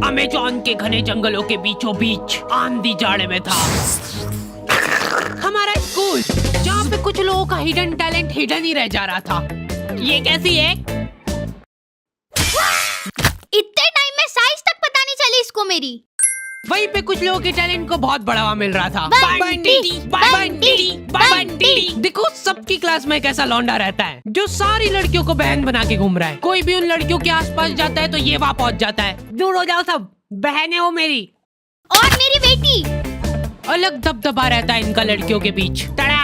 Amazon के घने जंगलों के बीचों बीच आंधी जाड़े में था हमारा स्कूल, जहाँ पे कुछ लोगों का हिडन टैलेंट हिडन ही रह जा रहा था। ये कैसी है? इतने टाइम में साइज तक पता नहीं चली इसको मेरी। वहीं पे कुछ लोगों के टैलेंट को बहुत बढ़ावा मिल रहा था। बंटी। देखो सबकी क्लास में एक ऐसा लौंडा रहता है जो सारी लड़कियों को बहन बना के घूम रहा है। कोई भी उन लड़कियों के आसपास जाता है तो ये वहाँ पहुँच जाता है। दूर हो जाओ सब, बहनें हो मेरी और मेरी बेटी। अलग दबदबा रहता है इनका लड़कियों के बीच। तड़ा!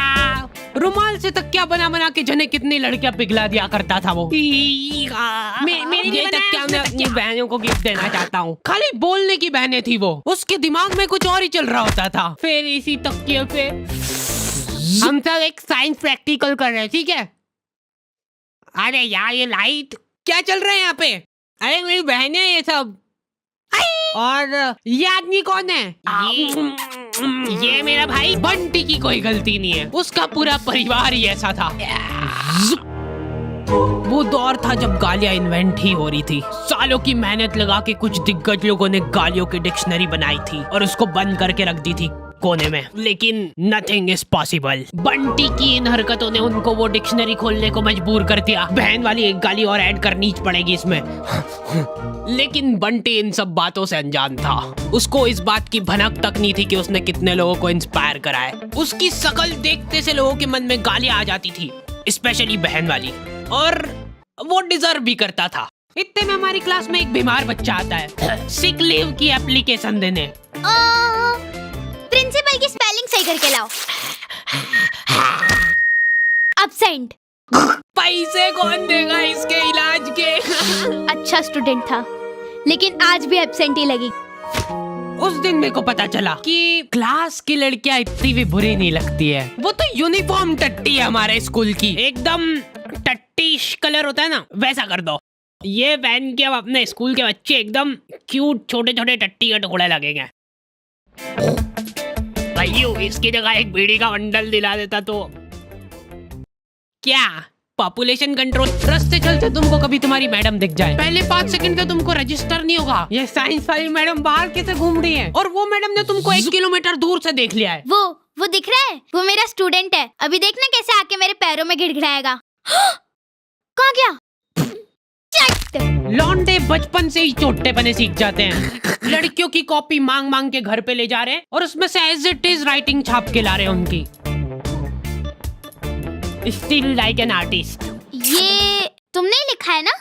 रुमाल से तकिया बना बना के जने कितनी लड़कियां पिघला दिया करता था वो। मेरी ये तकिया मैं अपनी बहनों को गिफ्ट देना चाहता हूँ। खाली बोलने की बहनें थी वो, उसके दिमाग में कुछ और ही चल रहा होता था। फिर इसी तकिए पे हम सब एक साइंस प्रैक्टिकल कर रहे हैं, ठीक है? अरे यार ये लाइट क्या चल रहा है यहाँ पे? अरे मेरी बहनें ये सब। और ये आदमी कौन है? ये मेरा भाई बंटी की कोई गलती नहीं है, उसका पूरा परिवार ही ऐसा था। वो दौर था जब गालियां इन्वेंट ही हो रही थी। सालों की मेहनत लगा के कुछ दिग्गज लोगों ने गालियों की डिक्शनरी बनाई थी और उसको बंद करके रख दी थी कोने में। लेकिन नथिंग इज पॉसिबल। बंटी की इन हरकतों ने उनको वो डिक्शनरी खोलने को मजबूर कर दिया। बहन वाली एक गाली और ऐड करनी पड़ेगी इसमें। लेकिन बंटी इन सब बातों से अनजान था। उसको इस बात की भनक तक नहीं थी कि उसने कितने लोगों को इंस्पायर करा है। उसकी शकल देखते से लोगों के मन में गालियां आ जाती थी, स्पेशली बहन वाली, और वो डिजर्व भी करता था। इतने में हमारी क्लास में एक बीमार बच्चा आता है सिक लीव की एप्लीकेशन देने। प्रिंसिपल की स्पेलिंग सही करके लाओ। अब्सेंट। पैसे कौन देगा इसके इलाज के? अच्छा स्टूडेंट था, लेकिन आज भी एब्सेंट ही लगी। उस दिन मेरे को पता चला कि क्लास की लड़कियां इतनी भी बुरी नहीं लगती है। वो तो यूनिफॉर्म टट्टी है हमारे स्कूल की, एकदम टट्टीश कलर होता है ना, वैसा कर दो। ये पहन के अब अपने स्कूल के बच्चे एकदम क्यूट छोटे छोटे टट्टी के टुकड़े लगेंगे। भाइयों इसकी जगह एक बीड़ी का बंडल दिला देता तो क्या पॉपुलेशन कंट्रोल। रास्ते चलते तुमको कभी तुम्हारी मैडम दिख जाए, पहले 5 सेकंड तो तुमको रजिस्टर नहीं होगा ये साइंस वाली मैडम बाहर कैसे घूम रही है, और वो मैडम ने तुमको 1 किलोमीटर दूर से देख लिया है। वो दिख रहा है, वो मेरा स्टूडेंट है। अभी देखना कैसे आके मेरे पैरों में गिड़गिड़ाएगा। कहाँ गया? लौंडे बचपन से ही चोटे बने सीख जाते हैं। लड़कियों की कॉपी मांग मांग के घर पे ले जा रहे हैं और उसमें से एज इट इज राइटिंग छाप के ला रहे हैं उनकी। Still like an artist। ये तुमने लिखा है ना?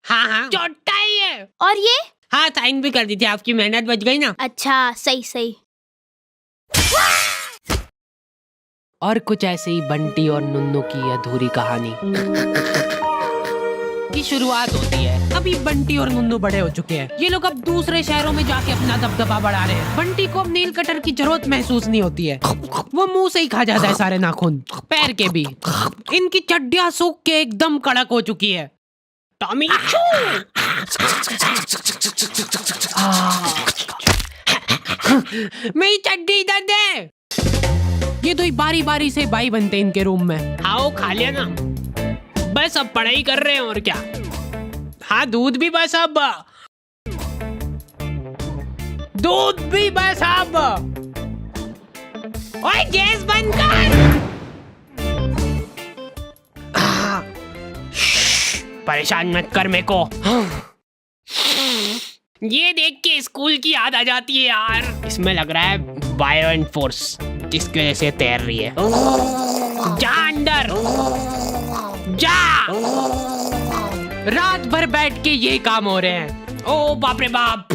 हाँ चोटा ही है। और ये? हाँ साइन भी कर दी थी, आपकी मेहनत बच गई ना। अच्छा सही। और कुछ ऐसे ही बंटी और नुन्नू की अधूरी कहानी की शुरुआत होती है। अभी बंटी और नुन्नू बड़े हो चुके हैं। ये लोग अब दूसरे शहरों में जाके अपना दबदबा बढ़ा रहे हैं। बंटी को अब नील कटर की जरूरत महसूस नहीं होती है, वो मुंह से ही खा जाता है सारे नाखून, पैर के भी। इनकी चड्डियां सूख के एकदम कड़क हो चुकी है। टॉमी मेरी चड्डी इधर दे। ये दो बारी बारी से भाई बनते इनके रूम में। आओ खा लिया ना, बस अब पढ़ाई कर रहे हैं और क्या। हाँ दूध भी बस अब, दूध भी बस अब। ओए गैस बंद कर। परेशान मत कर मेरे को। ये देख के स्कूल की याद आ जाती है यार। इसमें लग रहा है वायलेंट फोर्स जिसकी वजह से तैर रही है। जा अंदर जा। रात भर बैठ के ये काम हो रहे हैं। ओ बाप रे बाप,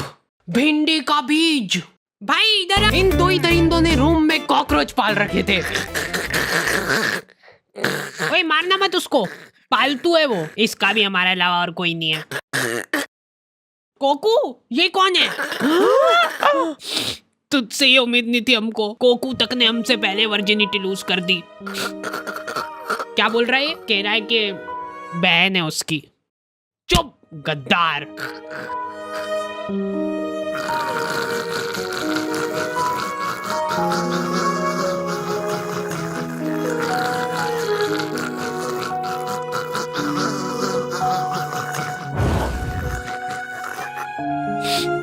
भिंडी का बीज। भाई इधर इन दो ही दरिंदों ने रूम में कॉकरोच पाल रखे थे। ओए मारना मत उसको, पालतू है वो। इसका भी हमारे अलावा और कोई नहीं है। कोकू ये कौन है? तुझसे ये उम्मीद नहीं थी हमको। कोकू तक ने हमसे पहले वर्जिनिटी लूज कर दी। क्या बोल रहा है? कह रहा है कि बहन है उसकी। चुप गद्दार।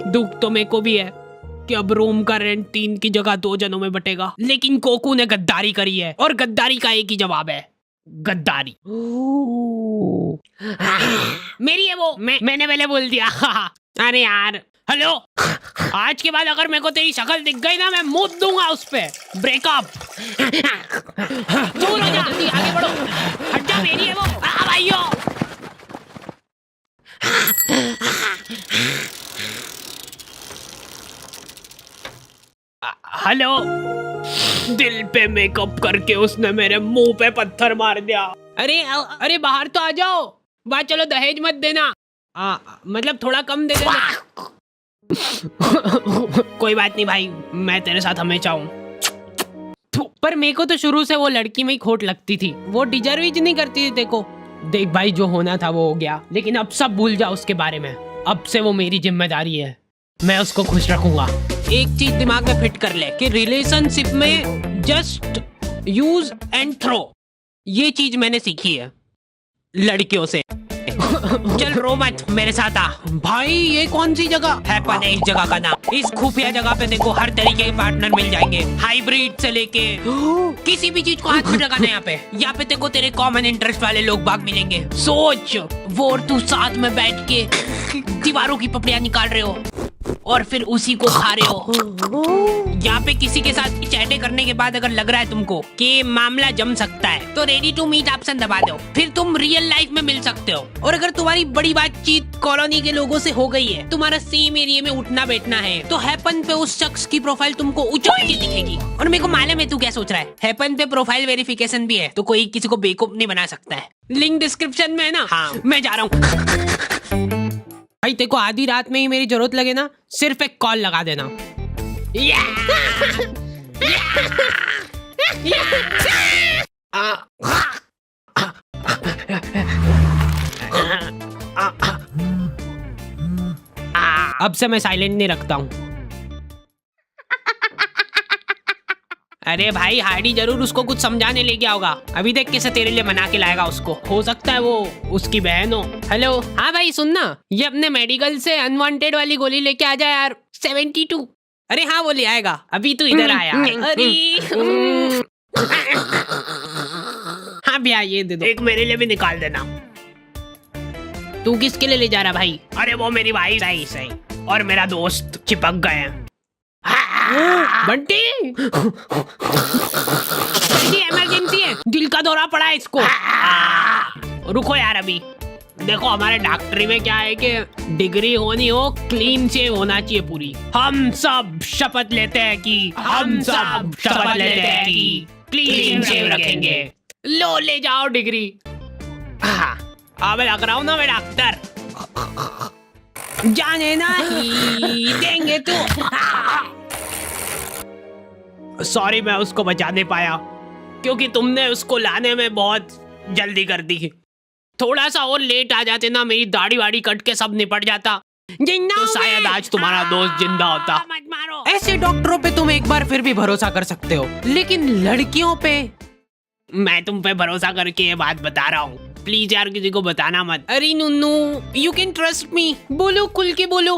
दुख तो मेरे को भी है कि अब रूम का रेंट 3 की जगह 2 जनों में बटेगा, लेकिन कोकू ने गद्दारी करी है और गद्दारी का एक ही जवाब है, गद्दारी। मेरी है वो, मैंने पहले बोल दिया। अरे यार, हेलो, आज के बाद अगर मेरे को तेरी शक्ल दिख गई ना, मैं मुंह दूंगा उस पे। ब्रेकअप। दूर हो जा, जल्दी आगे बढ़ो। हट जा, मेरी है वो। भाइयों। हेलो। दिल पे मेकअप करके उसने मेरे मुंह पे पत्थर मार दिया। अरे बाहर तो आ जाओ। बात चलो, दहेज मत देना। मतलब थोड़ा कम दे देना। कोई बात नहीं भाई, मैं तेरे साथ हमेशा हूँ। पर मेरे को तो शुरू से वो लड़की में ही खोट लगती थी। वो डिजर्व ही नहीं करती थी। देखो देख भाई, जो होना था वो हो गया, लेकिन अब सब भूल जा उसके बारे में। अब से वो मेरी जिम्मेदारी है, मैं उसको खुश रखूंगा। एक चीज दिमाग में फिट कर ले कि रिलेशनशिप में जस्ट यूज एंड थ्रो, ये चीज मैंने सीखी है लड़कियों से। चल रो मत, मेरे साथ आ। भाई ये कौन सी जगह है? पता है इस जगह का नाम। इस खुफिया जगह पे देखो हर तरीके के पार्टनर मिल जाएंगे, हाइब्रिड से लेके किसी भी चीज को हाथ में लगाना। यहाँ पे देखो तेरे कॉमन इंटरेस्ट वाले लोग बाग मिलेंगे। सोच, वो और तू साथ में बैठ के दीवारों की पपड़ियां निकाल रहे हो और फिर उसी को खा रहे हो। यहाँ पे किसी के साथ चैटे करने के बाद अगर लग रहा है तुमको कि मामला जम सकता है, तो रेडी टू मीट ऑप्शन दबा दो, फिर तुम रियल लाइफ में मिल सकते हो। और अगर तुम्हारी बड़ी बातचीत कॉलोनी के लोगों से हो गई है, तुम्हारा सेम एरिया में उठना बैठना है, तो हैपन पे उस शख्स की प्रोफाइल तुमको उछल के दिखेगी। और मेरे को मालूम है तू क्या सोच रहा है, हैपन पे प्रोफाइल वेरिफिकेशन भी है, तो कोई किसी को बेवकूफ नहीं बना सकता है। लिंक डिस्क्रिप्शन में है ना। हाँ, मैं जा रहा हूँ। भाई तेको आधी रात में ही मेरी जरूरत लगे ना, सिर्फ एक कॉल लगा देना। अब से मैं साइलेंट नहीं रखता हूँ। अरे भाई हार्डी जरूर उसको कुछ समझाने ले गया होगा। अभी देख कैसे तेरे लिए मना के लाएगा उसको। हो सकता है वो उसकी बहन हो। हेलो, हाँ भाई सुनना, ये अपने मेडिकल से अनवांटेड वाली गोली लेके आ जा यार। 72। अरे हाँ वो ले आएगा, अभी तू इधर आया। अरे हाँ भैया ये दे दो। एक मेरे लिए भी निकाल देना। तू किसके लिए ले जा रहा भाई? अरे वो मेरी भाई सही और मेरा दोस्त चिपक गए हैं। बंटी इमरजेंसी है, दिल का दौरा पड़ा है इसको। रुको यार, अभी देखो हमारे डॉक्टरी में क्या है कि डिग्री होनी हो, क्लीन शेव होना चाहिए पूरी। हम सब शपथ लेते हैं कि क्लीन शेव रखेंगे। लो ले जाओ डिग्री। अब लग रहा हूँ ना मैं डॉक्टर। जाने ना ही देंगे तू। सॉरी मैं उसको बचा नहीं पाया क्योंकि तुमने उसको लाने में बहुत जल्दी कर दी। थोड़ा सा और लेट आ जाते ना, मेरी दाढ़ी वाड़ी कट के सब निपट जाता, तो शायद आज तुम्हारा दोस्त जिंदा होता। मत मारो। ऐसे डॉक्टरों पे तुम एक बार फिर भी भरोसा कर सकते हो, लेकिन लड़कियों पे मैं तुम पे भरोसा करके ये बात बता रहा हूँ। प्लीज यार किसी को बताना मत। अरे नुन्नू, यू कैन ट्रस्ट मी। बोलो, खुल के बोलो।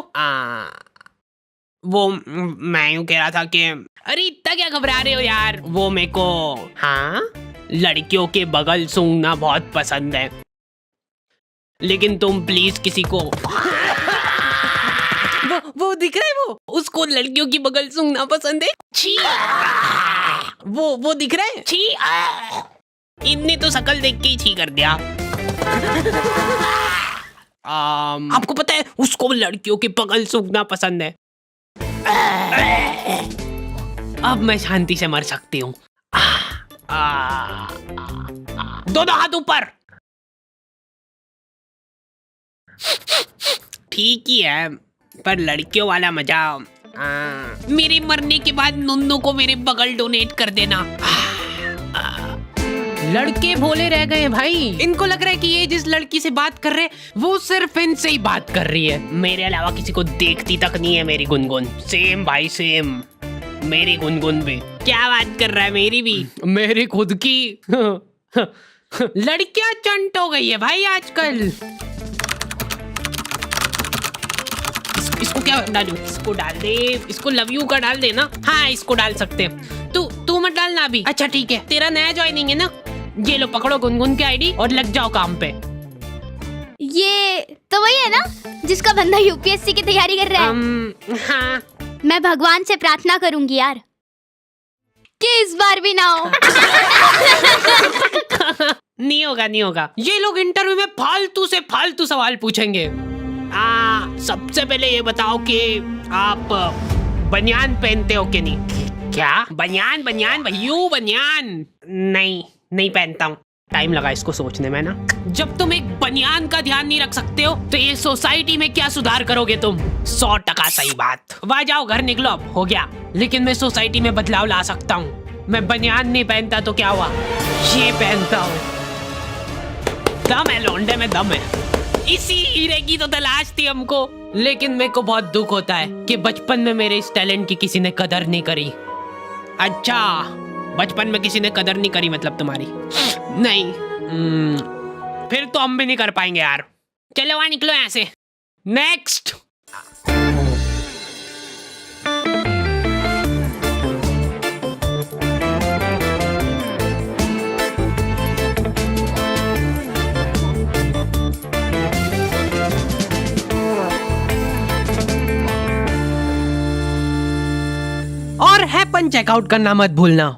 वो मैं यूँ कह रहा था कि अरे इतना क्या घबरा रहे हो यार, वो मेरे को लड़कियों के बगल सूंघना बहुत पसंद है, लेकिन तुम प्लीज किसी को वो दिख रहा है, वो उसको लड़कियों की बगल सूंघना पसंद है। छी, वो दिख रहा है। छी, इनने तो शकल देख के ही छी कर दिया। आपको पता है उसको लड़कियों की बगल सूंघना पसंद है। अब मैं शांति से मर सकती हूँ। दोनों हाथ ऊपर। ठीक ही है, पर लड़कियों वाला मजा। मेरे मरने के बाद नुन्नू को मेरे बगल डोनेट कर देना। लड़के भोले रह गए भाई, इनको लग रहा है कि ये जिस लड़की से बात कर रहे वो सिर्फ इनसे ही बात कर रही है, मेरे अलावा किसी को देखती तक नहीं है। मेरी गुनगुन सेम भाई सेम, मेरी गुनगुन भी। क्या बात कर रहा है? मेरी भी, मेरी खुद की। लड़कियां चंट हो गई है भाई आजकल। इसको क्या डालूं? इसको डाल दे, इसको लव यू का डाल दे ना। हाँ इसको डाल सकते हैं। तू मत डालना अभी। अच्छा ठीक है, तेरा नया ज्वाइनिंग है ना। ये लो पकड़ो गुनगुन की आईडी और लग जाओ काम पे। ये तो वही है ना जिसका बंदा यूपीएससी की तैयारी कर रहा है। हाँ मैं भगवान से प्रार्थना करूंगी यार कि इस बार भी ना हो। नहीं होगा नहीं होगा। ये लोग इंटरव्यू में फालतू से फालतू सवाल पूछेंगे। सबसे पहले ये बताओ कि आप बनियान पहनते हो कि नहीं? क्या बनियान? बनियान भैयू बनियान? नहीं पहनता हूँ। टाइम लगा इसको सोचने में ना। जब तुम एक बनियान का ध्यान नहीं रख सकते हो तो ये सोसाइटी में क्या सुधार करोगे तुम? 100% सही बात। वाह जाओ घर निकलो, अब हो गया। लेकिन मैं सोसाइटी में बदलाव ला सकता हूँ। मैं बनियान नहीं पहनता तो क्या हुआ, ये पहनता हूँ। दम है लौंडे में, दम है। इसी हीरे की तो तलाश थी हमको। लेकिन मेरे को बहुत दुख होता है कि बचपन में मेरे इस टैलेंट की किसी ने कदर नहीं करी। अच्छा बचपन में किसी ने कदर नहीं करी मतलब तुम्हारी? नहीं फिर तो हम भी नहीं कर पाएंगे यार। चलो वहां निकलो यहाँ से। नेक्स्ट। और हैपन चेकआउट करना मत भूलना।